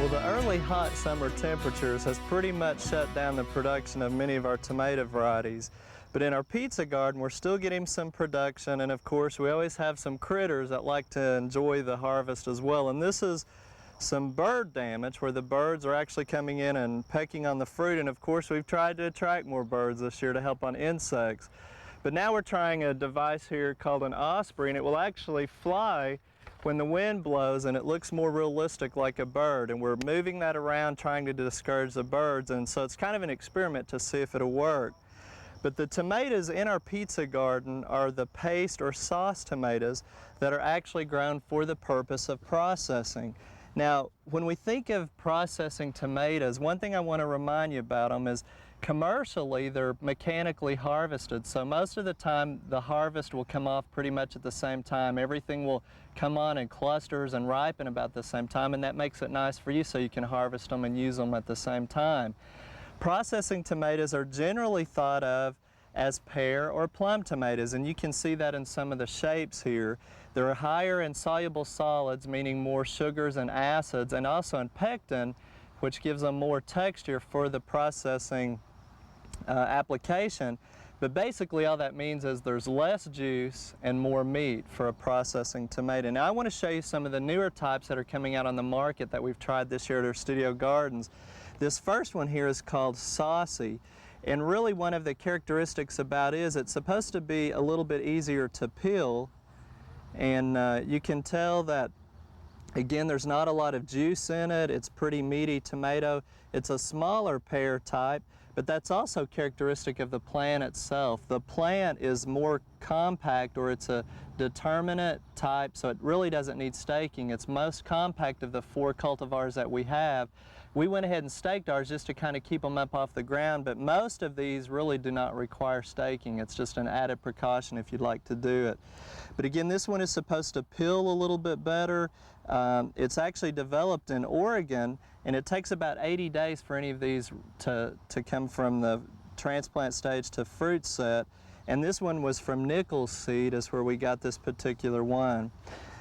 Well, the early hot summer temperatures has pretty much shut down the production of many of our tomato varieties. But in our pizza garden, we're still getting some production, and of course we always have some critters that like to enjoy the harvest as well. And this is some bird damage where the birds are actually coming in and pecking on the fruit, and of course we've tried to attract more birds this year to help on insects. But now we're trying a device here called an osprey, and it will actually fly when the wind blows, and it looks more realistic like a bird, and we're moving that around trying to discourage the birds, and so it's kind of an experiment to see if it'll work. But the tomatoes in our pizza garden are the paste or sauce tomatoes that are actually grown for the purpose of processing. Now, when we think of processing tomatoes, one thing I want to remind you about them is commercially they're mechanically harvested, so most of the time the harvest will come off pretty much at the same time. Everything will come on in clusters and ripen about the same time, and that makes it nice for you so you can harvest them and use them at the same time. Processing tomatoes are generally thought of as pear or plum tomatoes, and you can see that in some of the shapes here. They're higher in soluble solids, meaning more sugars and acids, and also in pectin, which gives them more texture for the processing application. But basically all that means is there's less juice and more meat for a processing tomato. Now I want to show you some of the newer types that are coming out on the market that we've tried this year at our studio gardens. This first one here is called Saucy, and really one of the characteristics about it is it's supposed to be a little bit easier to peel, and you can tell that again there's not a lot of juice in it. It's pretty meaty tomato. It's a smaller pear type, but that's also characteristic of the plant itself. The plant is more compact, or it's a determinate type, so it really doesn't need staking. It's most compact of the 4 cultivars that we have. We went ahead and staked ours just to kind of keep them up off the ground, but most of these really do not require staking. It's just an added precaution if you'd like to do it. But again, this one is supposed to peel a little bit better. It's actually developed in Oregon, and it takes about 80 days for any of these to come from the transplant stage to fruit set. And this one was from Nichols seed, is where we got this particular one.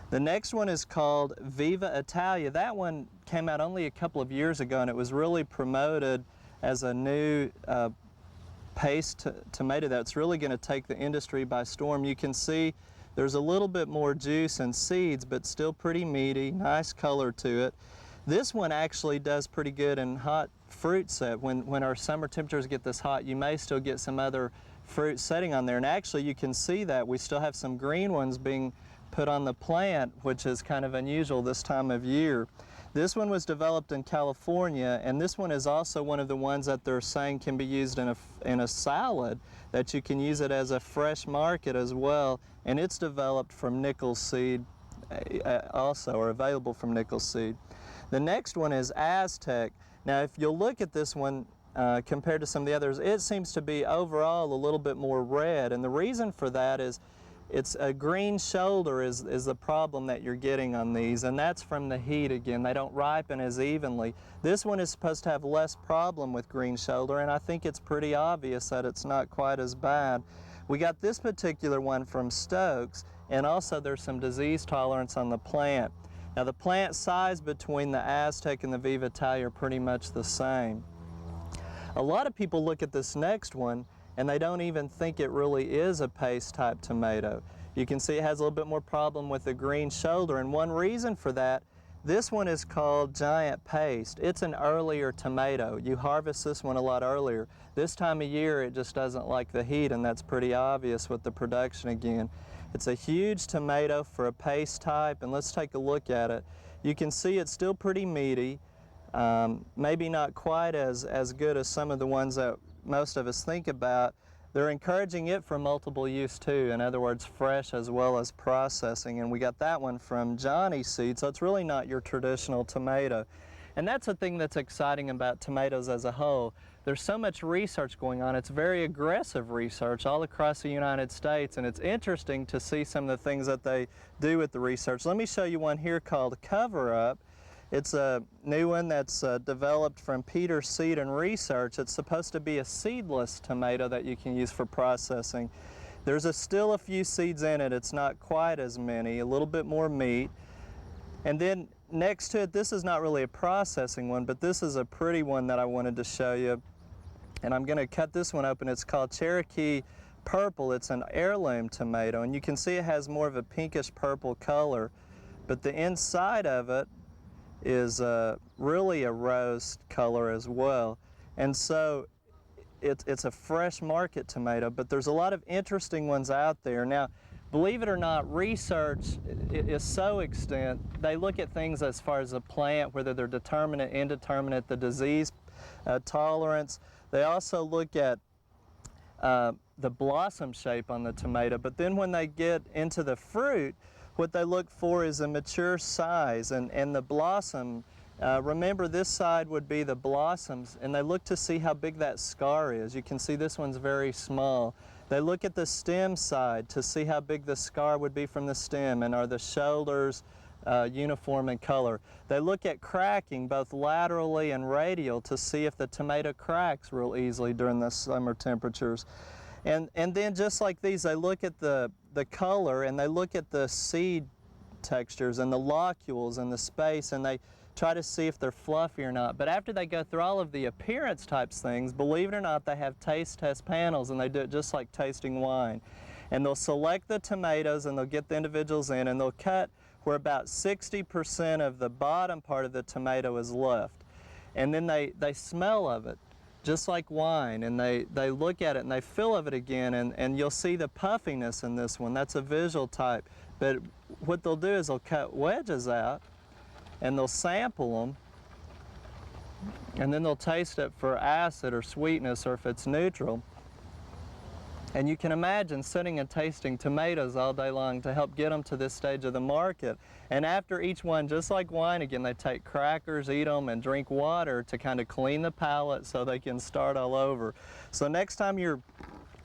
The next one is called Viva Italia. That one came out only a couple of years ago, and it was really promoted as a new paste tomato that's really going to take the industry by storm. You can see there's a little bit more juice and seeds, but still pretty meaty, nice color to it. This one actually does pretty good in hot fruit set. When our summer temperatures get this hot, you may still get some other fruit setting on there, and actually you can see that we still have some green ones being put on the plant, which is kind of unusual this time of year. This one was developed in California, and this one is also one of the ones that they're saying can be used in a salad, that you can use it as a fresh market as well, and it's developed from Nichols seed also, or available from Nichols seed. The next one is Aztec. Now if you'll look at this one compared to some of the others, it seems to be overall a little bit more red, and the reason for that is it's a green shoulder is the problem that you're getting on these, and that's from the heat again. They don't ripen as evenly. This one is supposed to have less problem with green shoulder, and I think it's pretty obvious that it's not quite as bad. We got this particular one from Stokes, and also there's some disease tolerance on the plant. Now the plant size between the Aztec and the Viva Italia are pretty much the same. A lot of people look at this next one and they don't even think it really is a paste type tomato. You can see it has a little bit more problem with the green shoulder, and one reason for that, this one is called Giant Paste. It's an earlier tomato. You harvest this one a lot earlier. This time of year it just doesn't like the heat, and that's pretty obvious with the production again. It's a huge tomato for a paste type, and let's take a look at it. You can see it's still pretty meaty. Maybe not quite as good as some of the ones that most of us think about. They're encouraging it for multiple use too, in other words fresh as well as processing, and we got that one from Johnny seed, so it's really not your traditional tomato. And that's the thing that's exciting about tomatoes as a whole. There's so much research going on. It's very aggressive research all across the United States, and it's interesting to see some of the things that they do with the research. Let me show you one here called Cover Up. It's a new one that's developed from Peter Seed and Research. It's supposed to be a seedless tomato that you can use for processing. There's still a few seeds in it. It's not quite as many, a little bit more meat. And then next to it, this is not really a processing one, but this is a pretty one that I wanted to show you. And I'm going to cut this one open. It's called Cherokee Purple. It's an heirloom tomato, and you can see it has more of a pinkish purple color, but the inside of it is really a rose color as well. And so it's a fresh market tomato, but there's a lot of interesting ones out there. Now, believe it or not, research is so extent. They look at things as far as the plant, whether they're determinate, indeterminate, the disease tolerance. They also look at the blossom shape on the tomato, but then when they get into the fruit, what they look for is a mature size and the blossom. Remember, this side would be the blossoms, and they look to see how big that scar is. You can see this one's very small. They look at the stem side to see how big the scar would be from the stem, and are the shoulders uniform in color. They look at cracking both laterally and radial to see if the tomato cracks real easily during the summer temperatures. And then just like these, they look at the color, and they look at the seed textures and the locules and the space, and they try to see if they're fluffy or not. But after they go through all of the appearance types things, believe it or not, they have taste test panels, and they do it just like tasting wine. And they'll select the tomatoes, and they'll get the individuals in, and they'll cut where about 60% of the bottom part of the tomato is left. And then they smell of it, just like wine, and they look at it and they feel of it again, and you'll see the puffiness in this one. That's a visual type. But what they'll do is they'll cut wedges out, and they'll sample them, and then they'll taste it for acid or sweetness, or if it's neutral. And you can imagine sitting and tasting tomatoes all day long to help get them to this stage of the market. And after each one, just like wine again, they take crackers, eat them, and drink water to kind of clean the palate so they can start all over. So next time you're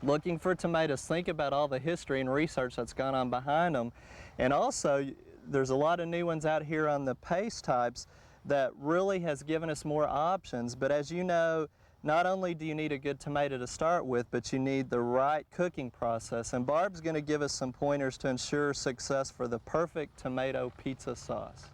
looking for tomatoes, think about all the history and research that's gone on behind them. And also, there's a lot of new ones out here on the paste types that really has given us more options. But as you know, not only do you need a good tomato to start with, but you need the right cooking process. And Barb's going to give us some pointers to ensure success for the perfect tomato pizza sauce.